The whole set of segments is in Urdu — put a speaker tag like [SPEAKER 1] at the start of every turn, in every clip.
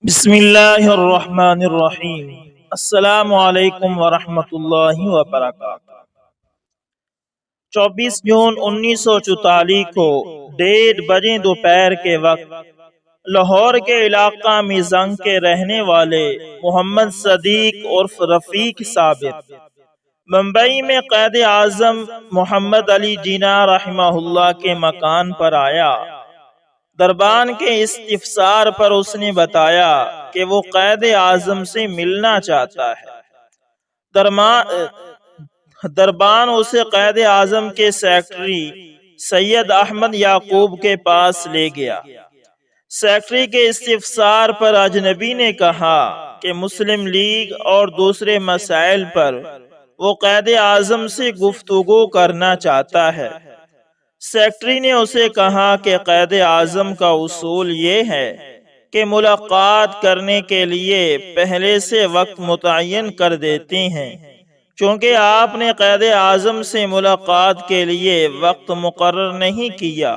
[SPEAKER 1] بسم اللہ الرحمن الرحیم۔ السلام علیکم ورحمۃ اللہ وبرکاتہ۔ 24 جون 1944 کو 1:30 دوپہر کے وقت لاہور کے علاقہ میزنگ کے رہنے والے محمد صدیق عرف رفیق صابر ممبئی میں قائد اعظم محمد علی جناح رحمہ اللہ کے مکان پر آیا۔ دربان کے استفسار پر اس نے بتایا کہ وہ قائد اعظم سے ملنا چاہتا ہے۔ دربان اسے قائد اعظم کے سیکرٹری سید احمد یعقوب کے پاس لے گیا۔ سیکرٹری کے استفسار پر اجنبی نے کہا کہ مسلم لیگ اور دوسرے مسائل پر وہ قائد اعظم سے گفتگو کرنا چاہتا ہے۔ سیکرٹری نے اسے کہا کہ قائد اعظم کا اصول یہ ہے کہ ملاقات کرنے کے لیے پہلے سے وقت متعین کر دیتے ہیں۔ چونکہ آپ نے قائد اعظم سے ملاقات کے لیے وقت مقرر نہیں کیا،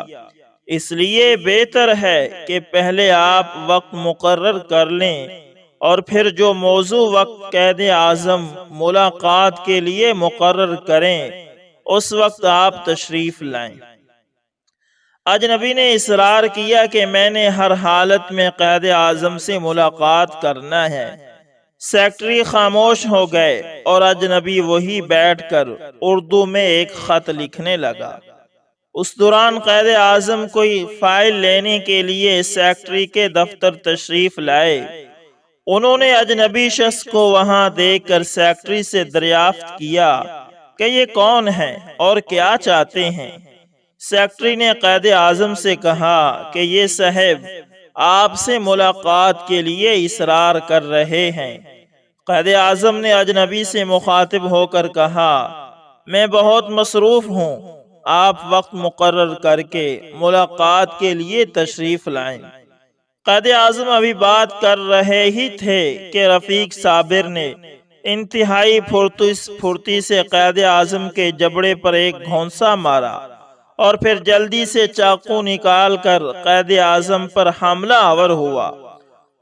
[SPEAKER 1] اس لیے بہتر ہے کہ پہلے آپ وقت مقرر کر لیں اور پھر جو موضوع وقت قائد اعظم ملاقات کے لیے مقرر کریں اس وقت آپ تشریف لائیں۔ اجنبی نے اصرار کیا کہ میں نے ہر حالت میں قائد اعظم سے ملاقات کرنا ہے۔ سیکرٹری خاموش ہو گئے اور اجنبی وہی بیٹھ کر اردو میں ایک خط لکھنے لگا۔ اس دوران قائد اعظم کوئی فائل لینے کے لیے سیکرٹری کے دفتر تشریف لائے۔ انہوں نے اجنبی شخص کو وہاں دیکھ کر سیکرٹری سے دریافت کیا کہ یہ کون ہے اور کیا چاہتے ہیں۔ سیکرٹری نے قائد اعظم سے کہا کہ یہ صاحب آپ سے ملاقات کے لیے اصرار کر رہے ہیں۔ قائد اعظم نے اجنبی سے مخاطب ہو کر کہا میں بہت مصروف ہوں، آپ وقت مقرر کر کے ملاقات کے لیے تشریف لائیں۔ قائد اعظم ابھی بات کر رہے ہی تھے کہ رفیق صابر نے انتہائی پھرتی سے قائد اعظم کے جبڑے پر ایک گھونسا مارا اور پھر جلدی سے چاقو نکال کر قائد اعظم پر حملہ آور ہوا۔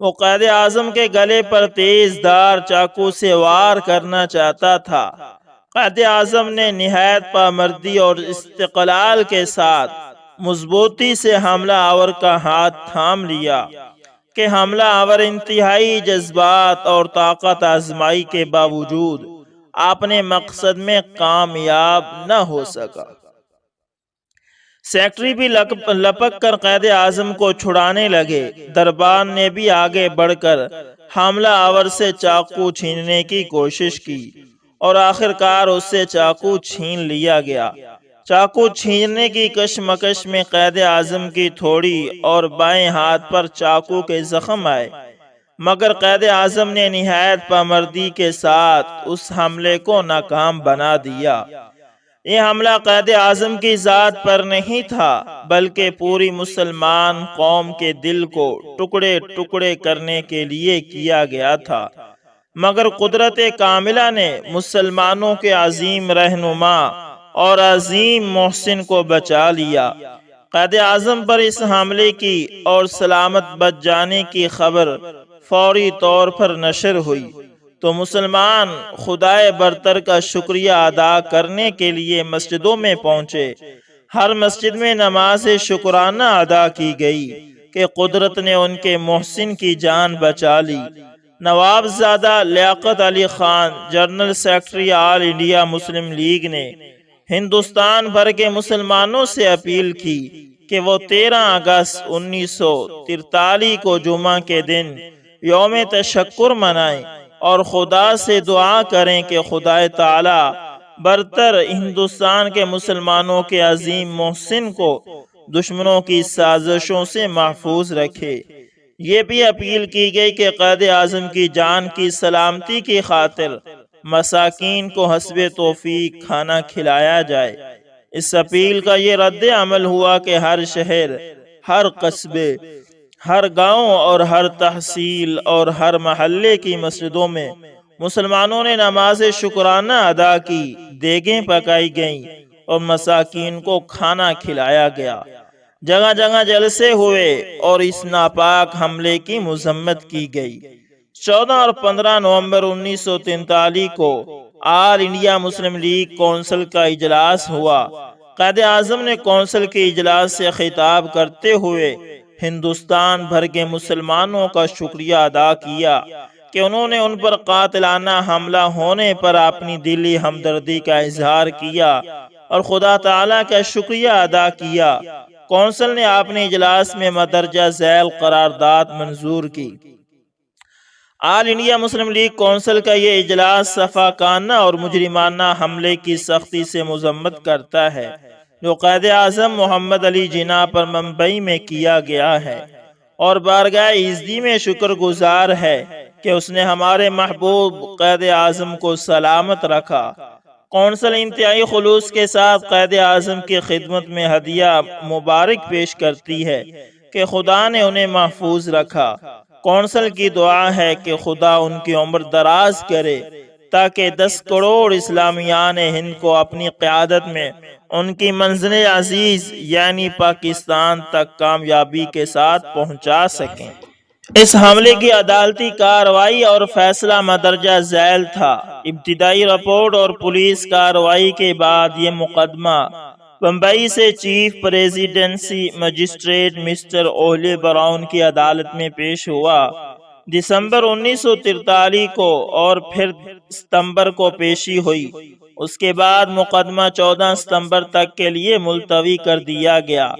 [SPEAKER 1] وہ قائد اعظم کے گلے پر تیز دار چاقو سے وار کرنا چاہتا تھا۔ قائد اعظم نے نہایت پامردی اور استقلال کے ساتھ مضبوطی سے حملہ آور کا ہاتھ تھام لیا کہ حملہ آور انتہائی جذبات اور طاقت آزمائی کے باوجود اپنے مقصد میں کامیاب نہ ہو سکا۔ سیکرٹری بھی لپک کر قائد اعظم کو چھڑانے لگے۔ دربان نے بھی آگے بڑھ کر حملہ آور سے چاقو چھیننے کی کوشش کی اور آخرکار اس سے چاقو چھین لیا گیا۔ چاقو چھیننے کی کشمکش میں قائد اعظم کی تھوڑی اور بائیں ہاتھ پر چاقو کے زخم آئے، مگر قائد اعظم نے نہایت پامردی کے ساتھ اس حملے کو ناکام بنا دیا۔ یہ حملہ قائد اعظم کی ذات پر نہیں تھا بلکہ پوری مسلمان قوم کے دل کو ٹکڑے ٹکڑے کرنے کے لیے کیا گیا تھا، مگر قدرت کاملہ نے مسلمانوں کے عظیم رہنما اور عظیم محسن کو بچا لیا۔ قائد اعظم پر اس حملے کی اور سلامت بچ جانے کی خبر فوری طور پر نشر ہوئی تو مسلمان خدائے برتر کا شکریہ ادا کرنے کے لیے مسجدوں میں پہنچے۔ ہر مسجد میں نماز شکرانہ ادا کی گئی کہ قدرت نے ان کے محسن کی جان بچا لی۔ نواب زادہ لیاقت علی خان جنرل سیکرٹری آل انڈیا مسلم لیگ نے ہندوستان بھر کے مسلمانوں سے اپیل کی کہ وہ 13 اگست 1943 کو جمعہ کے دن یوم تشکر منائیں اور خدا سے دعا کریں کہ خدا تعالی برتر ہندوستان کے مسلمانوں کے عظیم محسن کو دشمنوں کی سازشوں سے محفوظ رکھے۔ یہ بھی اپیل کی گئی کہ قائد اعظم کی جان کی سلامتی کی خاطر مساکین کو حسب توفیق کھانا کھلایا جائے۔ اس اپیل کا یہ رد عمل ہوا کہ ہر شہر، ہر قصبے، ہر گاؤں اور ہر تحصیل اور ہر محلے کی مسجدوں میں مسلمانوں نے نماز شکرانہ ادا کی، دیگیں پکائی گئیں اور مساکین کو کھانا کھلایا گیا۔ جگہ جگہ جلسے ہوئے اور اس ناپاک حملے کی مذمت کی گئی۔ 14 اور 15 نومبر 1943 کو آل انڈیا مسلم لیگ کونسل کا اجلاس ہوا۔ قائد اعظم نے کونسل کے اجلاس سے خطاب کرتے ہوئے ہندوستان بھر کے مسلمانوں کا شکریہ ادا کیا کہ انہوں نے ان پر قاتلانہ حملہ ہونے پر اپنی دلی ہمدردی کا اظہار کیا اور خدا تعالیٰ کا شکریہ ادا کیا۔ کونسل نے اپنے اجلاس میں مندرجہ ذیل قرارداد منظور کی۔ آل انڈیا مسلم لیگ کونسل کا یہ اجلاس صفاقانہ اور مجرمانہ حملے کی سختی سے مذمت کرتا ہے جو قائد اعظم محمد علی جناح پر ممبئی میں کیا گیا ہے، اور بارگاہ عزتی میں شکر گزار ہے کہ اس نے ہمارے محبوب قائد اعظم کو سلامت رکھا۔ کونسل انتہائی خلوص کے ساتھ قائد اعظم کی خدمت میں ہدیہ مبارک پیش کرتی ہے کہ خدا نے انہیں محفوظ رکھا۔ کونسل کی دعا ہے کہ خدا ان کی عمر دراز کرے تاکہ 10 کروڑ اسلامیان ہند کو اپنی قیادت میں ان کی منزل عزیز یعنی پاکستان تک کامیابی کے ساتھ پہنچا سکیں۔ اس حملے کی عدالتی کارروائی اور فیصلہ مندرجہ ذیل تھا۔ ابتدائی رپورٹ اور پولیس کارروائی کے بعد یہ مقدمہ بمبئی سے چیف پریزیڈنسی مجسٹریٹ مسٹر اولی براؤن کی عدالت میں پیش ہوا۔ دسمبر 1943 کو اور پھر ستمبر کو پیشی ہوئی۔ اس کے بعد مقدمہ 14 ستمبر تک کے لیے ملتوی کر دیا گیا۔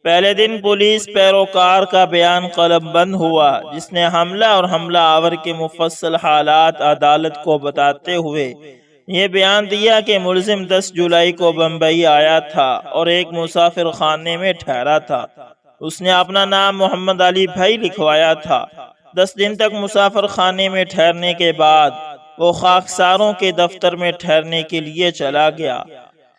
[SPEAKER 1] پہلے دن پولیس پیروکار کا بیان قلم بند ہوا جس نے حملہ اور حملہ آور کے مفصل حالات عدالت کو بتاتے ہوئے یہ بیان دیا کہ ملزم 10 جولائی کو بمبئی آیا تھا اور ایک مسافر خانے میں ٹھہرا تھا۔ اس نے اپنا نام محمد علی بھائی لکھوایا تھا۔ 10 دن تک مسافر خانے میں ٹھہرنے کے بعد وہ خاکساروں کے دفتر میں ٹھہرنے کے لیے چلا گیا۔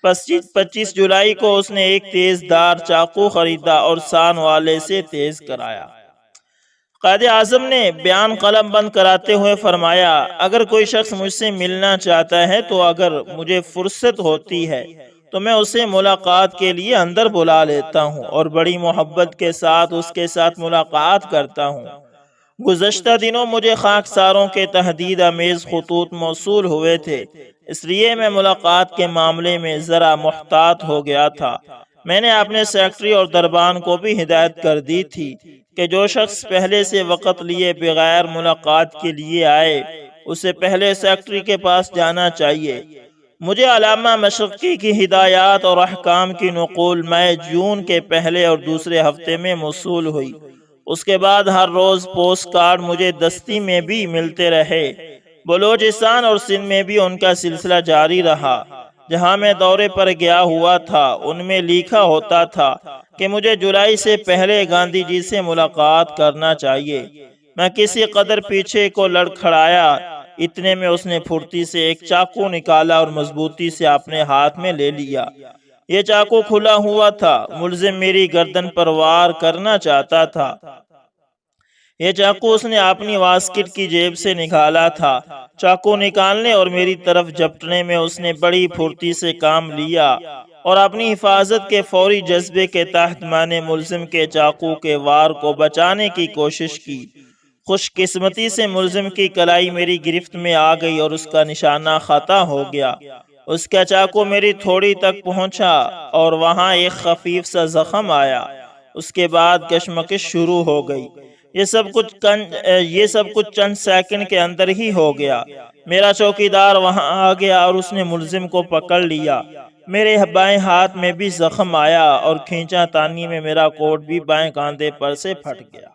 [SPEAKER 1] 25 جولائی کو اس نے ایک تیز دار چاقو خریدا اور سان والے سے تیز کرایا۔ قائد اعظم نے بیان قلم بند کراتے ہوئے فرمایا، اگر کوئی شخص مجھ سے ملنا چاہتا ہے تو اگر مجھے فرصت ہوتی ہے تو میں اسے ملاقات کے لیے اندر بلا لیتا ہوں اور بڑی محبت کے ساتھ اس کے ساتھ ملاقات کرتا ہوں۔ گزشتہ دنوں مجھے خاکساروں کے تہدید آمیز خطوط موصول ہوئے تھے، اس لیے میں ملاقات کے معاملے میں ذرا محتاط ہو گیا تھا۔ میں نے اپنے سیکرٹری اور دربان کو بھی ہدایت کر دی تھی کہ جو شخص پہلے سے وقت لیے بغیر ملاقات کے لیے آئے اسے پہلے سیکرٹری کے پاس جانا چاہیے۔ مجھے علامہ مشرقی کی ہدایات اور احکام کی نقول مئی جون کے پہلے اور دوسرے ہفتے میں موصول ہوئی۔ اس کے بعد ہر روز پوسٹ کارڈ مجھے دستی میں بھی ملتے رہے۔ بلوچستان اور سندھ میں بھی ان کا سلسلہ جاری رہا۔ جہاں میں دورے پر گیا ہوا تھا ان میں لکھا ہوتا تھا کہ مجھے جولائی سے پہلے گاندھی جی سے ملاقات کرنا چاہیے۔ میں کسی قدر پیچھے کو لڑکھڑایا، اتنے میں اس نے پھرتی سے ایک چاقو نکالا اور مضبوطی سے اپنے ہاتھ میں لے لیا۔ یہ چاقو کھلا ہوا تھا، ملزم میری گردن پر وار کرنا چاہتا تھا۔ یہ چاقو اس نے اپنی واسکٹ کی جیب سے نکالا تھا۔ چاقو نکالنے اور میری طرف جھپٹنے میں اس نے بڑی پھرتی سے کام لیا اور اپنی حفاظت کے فوری جذبے کے تحت میں نے ملزم کے چاقو کے وار کو بچانے کی کوشش کی۔ خوش قسمتی سے ملزم کی کلائی میری گرفت میں آ گئی اور اس کا نشانہ خطا ہو گیا۔ اس کا چاقو میری تھوڑی تک پہنچا اور وہاں ایک خفیف سا زخم آیا۔ اس کے بعد کشمکش شروع ہو گئی۔ یہ سب کچھ چند سیکنڈ کے اندر ہی ہو گیا۔ میرا چوکیدار وہاں آ گیا اور اس نے ملزم کو پکڑ لیا۔ میرے بائیں ہاتھ میں بھی زخم آیا اور کھینچا تانی میں میرا کوٹ بھی بائیں کاندھے پر سے پھٹ گیا۔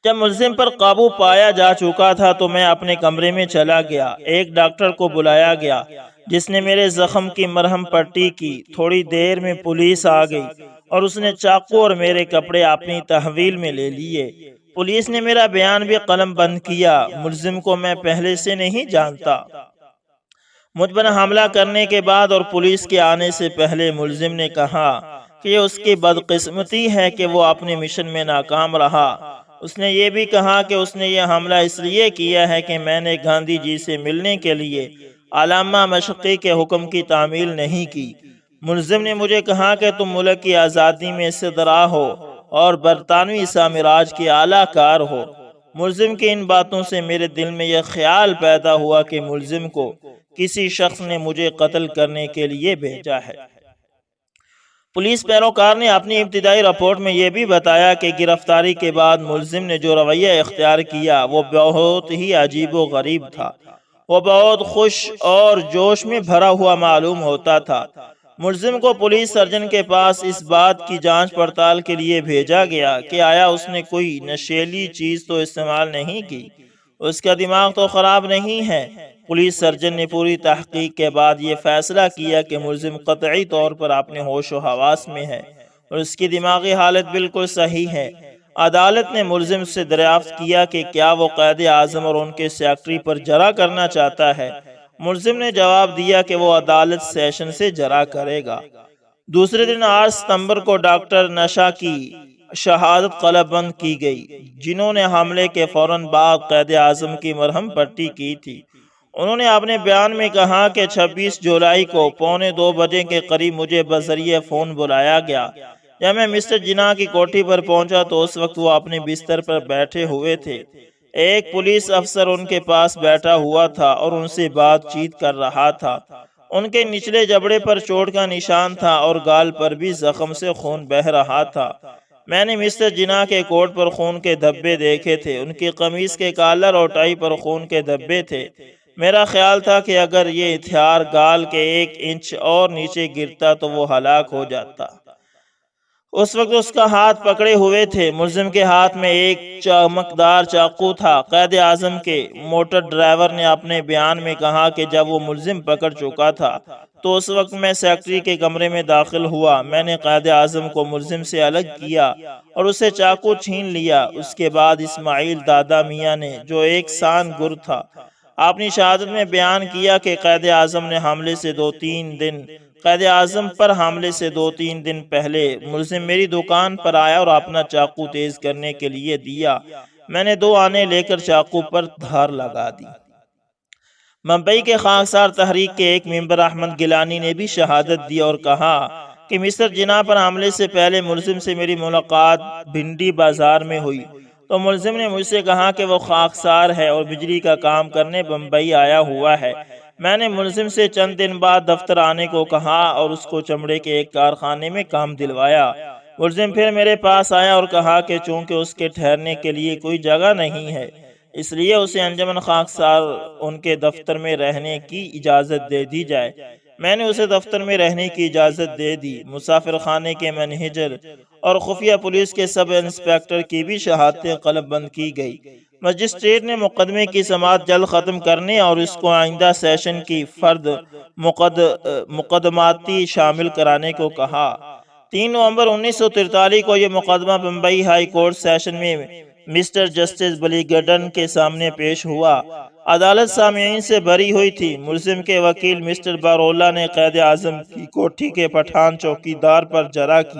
[SPEAKER 1] جب ملزم پر قابو پایا جا چکا تھا تو میں اپنے کمرے میں چلا گیا۔ ایک ڈاکٹر کو بلایا گیا جس نے میرے زخم کی مرہم پٹی کی۔ تھوڑی دیر میں پولیس آ گئی اور اس نے چاقو اور میرے کپڑے اپنی تحویل میں لے لیے۔ پولیس نے میرا بیان بھی قلم بند کیا۔ ملزم کو میں پہلے سے نہیں جانتا۔ مجھ پر حملہ کرنے کے بعد اور پولیس کے آنے سے پہلے ملزم نے کہا کہ یہ اس کی بدقسمتی ہے کہ وہ اپنے مشن میں ناکام رہا۔ اس نے یہ بھی کہا کہ اس نے یہ حملہ اس لیے کیا ہے کہ میں نے گاندھی جی سے ملنے کے لیے علامہ مشرقی کے حکم کی تعمیل نہیں کی۔ ملزم نے مجھے کہا کہ تم ملک کی آزادی میں استدراء ہو اور برطانوی سامراج کے اعلیٰ کار ہو۔ ملزم کی ان باتوں سے میرے دل میں یہ خیال پیدا ہوا کہ ملزم کو کسی شخص نے مجھے قتل کرنے کے لیے بھیجا ہے۔ پولیس پیروکار نے اپنی ابتدائی رپورٹ میں یہ بھی بتایا کہ گرفتاری کے بعد ملزم نے جو رویہ اختیار کیا وہ بہت ہی عجیب و غریب تھا۔ وہ بہت خوش اور جوش میں بھرا ہوا معلوم ہوتا تھا۔ ملزم کو پولیس سرجن کے پاس اس بات کی جانچ پڑتال کے لیے بھیجا گیا کہ آیا اس نے کوئی نشیلی چیز تو استعمال نہیں کی، اس کا دماغ تو خراب نہیں ہے۔ پولیس سرجن نے پوری تحقیق کے بعد یہ فیصلہ کیا کہ ملزم قطعی طور پر اپنے ہوش و حواس میں ہے اور اس کی دماغی حالت بالکل صحیح ہے۔ عدالت نے ملزم سے دریافت کیا کہ کیا وہ قائد اعظم اور ان کے سیکرٹری پر جرح کرنا چاہتا ہے۔ ملزم نے جواب دیا کہ وہ عدالت سیشن سے جرح کرے گا۔ دوسرے دن 8 ستمبر کو ڈاکٹر نشا کی شہادت قلب بند کی گئی، جنہوں نے حملے کے فوراً بعد قائد اعظم کی مرہم پٹی کی تھی۔ انہوں نے اپنے بیان میں کہا کہ 26 جولائی کو 1:15 بجے کے قریب مجھے بذریعہ فون بلایا گیا۔ جب میں مسٹر جناح کی کوٹھی پر پہنچا تو اس وقت وہ اپنے بستر پر بیٹھے ہوئے تھے۔ ایک پولیس افسر ان کے پاس بیٹھا ہوا تھا اور ان سے بات چیت کر رہا تھا۔ ان کے نچلے جبڑے پر چوٹ کا نشان تھا اور گال پر بھی زخم سے خون بہہ رہا تھا۔ میں نے مسٹر جناح کے کوٹ پر خون کے دھبے دیکھے تھے، ان کی قمیض کے کالر اور ٹائی پر خون کے دھبے تھے۔ میرا خیال تھا کہ اگر یہ ہتھیار گال کے 1 انچ اور نیچے گرتا تو وہ ہلاک ہو جاتا۔ اس وقت اس کا ہاتھ پکڑے ہوئے تھے۔ ملزم کے ہاتھ میں ایک چمکدار چاقو تھا۔ قائد اعظم کے موٹر ڈرائیور نے اپنے بیان میں کہا کہ جب وہ ملزم پکڑ چکا تھا تو اس وقت میں سیکرٹری کے کمرے میں داخل ہوا۔ میں نے قائد اعظم کو ملزم سے الگ کیا اور اسے چاقو چھین لیا۔ اس کے بعد اسماعیل دادا میاں نے، جو ایک سان گر تھا، اپنی شہادت میں بیان کیا کہ قائد اعظم پر حملے سے 2-3 دن پہلے ملزم میری دکان پر آیا اور اپنا چاقو تیز کرنے کے لیے دیا۔ میں نے 2 آنے لے کر چاقو پر دھار لگا دی۔ ممبئی کے خاکسار تحریک کے ایک ممبر احمد گیلانی نے بھی شہادت دی اور کہا کہ مسٹر جناح پر حملے سے پہلے ملزم سے میری ملاقات بھنڈی بازار میں ہوئی تو ملزم نے مجھ سے کہا کہ وہ خاکسار ہے اور بجلی کا کام کرنے بمبئی آیا ہوا ہے۔ میں نے ملزم سے چند دن بعد دفتر آنے کو کہا اور اس کو چمڑے کے ایک کارخانے میں کام دلوایا۔ ملزم پھر میرے پاس آیا اور کہا کہ چونکہ اس کے ٹھہرنے کے لیے کوئی جگہ نہیں ہے، اس لیے اسے انجمن خاکسار ان کے دفتر میں رہنے کی اجازت دے دی جائے۔ میں نے اسے دفتر میں رہنے کی اجازت دے دی۔ مسافر خانے کے مینیجر اور خفیہ پولیس کے سب انسپیکٹر کی بھی شہادتیں قلم بند کی گئی۔ مجسٹریٹ نے مقدمے کی سماعت جلد ختم کرنے اور اس کو آئندہ سیشن کی فرد مقدماتی شامل کرانے کو کہا۔ 3 نومبر 1943 کو یہ مقدمہ بمبئی ہائی کورٹ سیشن میں مسٹر جسٹس بلیگڈن کے سامنے پیش ہوا۔ عدالت سامعین سے بھری ہوئی تھی۔ ملزم کے وکیل مسٹر بارولا نے قائد اعظم کی کوٹھی کے پٹھان چوکیدار پر جرح کی۔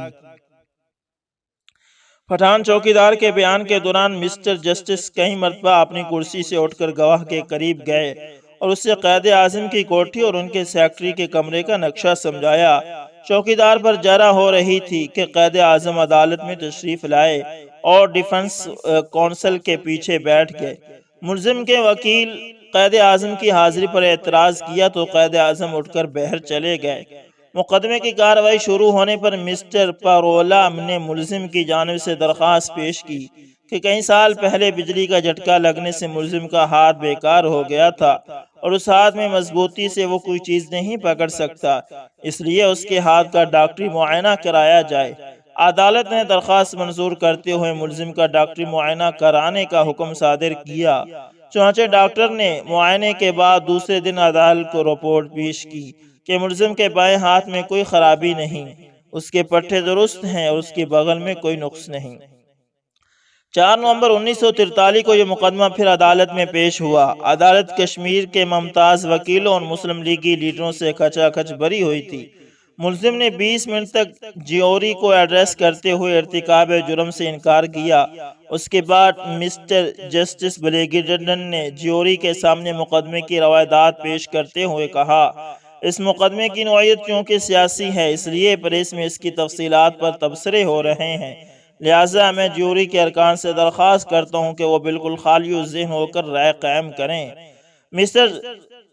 [SPEAKER 1] پٹھان چوکیدار کے بیان کے دوران مسٹر جسٹس کئی مرتبہ اپنی کرسی سے اٹھ کر گواہ کے قریب گئے اور اس سے قائد اعظم کی کوٹھی اور ان کے سیکرٹری کے کمرے کا نقشہ سمجھایا۔ چوکیدار پر جرح ہو رہی تھی کہ قائد اعظم عدالت میں تشریف لائے اور ڈیفنس کونسل کے پیچھے بیٹھ گئے۔ ملزم کے وکیل قائد اعظم کی حاضری پر اعتراض کیا تو قائد اعظم اٹھ کر باہر چلے گئے۔ مقدمے کی کارروائی شروع ہونے پر مسٹر پارولا نے ملزم کی جانب سے درخواست پیش کی کہ کئی سال پہلے بجلی کا جھٹکا لگنے سے ملزم کا ہاتھ بیکار ہو گیا تھا اور اس ہاتھ میں مضبوطی سے وہ کوئی چیز نہیں پکڑ سکتا، اس لیے اس کے ہاتھ کا ڈاکٹری معائنہ کرایا جائے۔ عدالت نے درخواست منظور کرتے ہوئے ملزم کا ڈاکٹری معائنہ کرانے کا حکم صادر کیا۔ چنانچہ ڈاکٹر نے معائنے کے بعد دوسرے دن عدالت کو رپورٹ پیش کی کہ ملزم کے بائیں ہاتھ میں کوئی خرابی نہیں، اس کے پٹھے درست ہیں اور اس کے بغل میں کوئی نقص نہیں۔ 4 نومبر 1943 کو یہ مقدمہ پھر عدالت میں پیش ہوا۔ عدالت کشمیر کے ممتاز وکیلوں اور مسلم لیگی لیڈروں سے کھچا کھچ بھری ہوئی تھی۔ ملزم نے 20 منٹ تک جیوری کو ایڈریس کرتے ہوئے ارتکاب جرم سے انکار کیا۔ اس کے بعد مسٹر جسٹس بلیگڈن نے جیوری کے سامنے مقدمے کی روایات پیش کرتے ہوئے کہا، اس مقدمے کی نوعیت چونکہ سیاسی ہے، اس لیے پریس میں اس کی تفصیلات پر تبصرے ہو رہے ہیں، لہٰذا میں جیوری کے ارکان سے درخواست کرتا ہوں کہ وہ بالکل خالی ذہن ہو کر رائے قائم کریں۔ مسٹر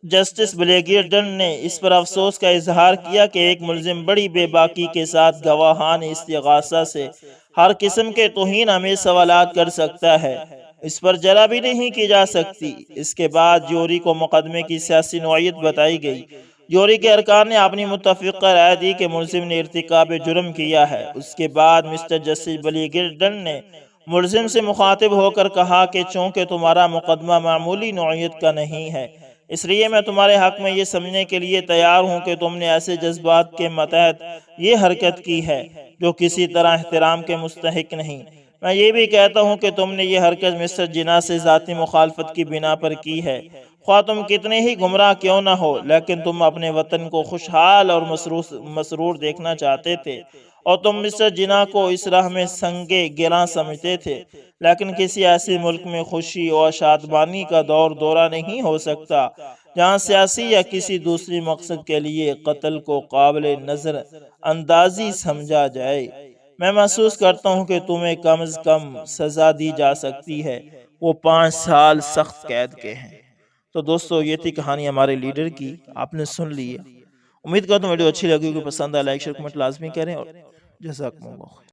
[SPEAKER 1] جسٹس بلیگیرڈن نے اس پر افسوس کا اظہار کیا کہ ایک ملزم بڑی بے باکی کے ساتھ گواہان استغاثہ سے ہر قسم کے توہین آمیز سوالات کر سکتا ہے، اس پر جرا بھی نہیں کی جا سکتی۔ اس کے بعد جیوری کو مقدمے کی سیاسی نوعیت بتائی گئی۔ جیوری کے ارکان نے اپنی متفقہ رائے دی کہ ملزم نے ارتکاب جرم کیا ہے۔ اس کے بعد مسٹر جسٹس بلیگیرڈن نے ملزم سے مخاطب ہو کر کہا کہ چونکہ تمہارا مقدمہ معمولی نوعیت کا نہیں ہے، اس لیے میں تمہارے حق میں یہ سمجھنے کے لیے تیار ہوں کہ تم نے ایسے جذبات کے متحد یہ حرکت کی ہے جو کسی طرح احترام کے مستحق نہیں۔ میں یہ بھی کہتا ہوں کہ تم نے یہ حرکت مسٹر جناح سے ذاتی مخالفت کی بنا پر کی ہے۔ خواہ تم کتنے ہی گمراہ کیوں نہ ہو، لیکن تم اپنے وطن کو خوشحال اور مسرور دیکھنا چاہتے تھے، اور تم مسٹر جناح کو اس راہ میں سنگے گراں سمجھتے تھے۔ لیکن کسی ایسے ملک میں خوشی اور شادمانی کا دورہ نہیں ہو سکتا جہاں سیاسی یا کسی دوسری مقصد کے لیے قتل کو قابل نظر اندازی سمجھا جائے۔ میں محسوس کرتا ہوں کہ تمہیں کم از کم سزا دی جا سکتی ہے، وہ 5 سال سخت قید کے ہیں۔ تو دوستو، یہ تھی کہانی ہمارے لیڈر کی، آپ نے سن لی ہے۔ امید کرتا ہوں ویڈیو اچھی لگی ہوگی، پسند آئے لائک شیئر کمنٹ لازمی کریں، اور جزاکم اللہ خیر۔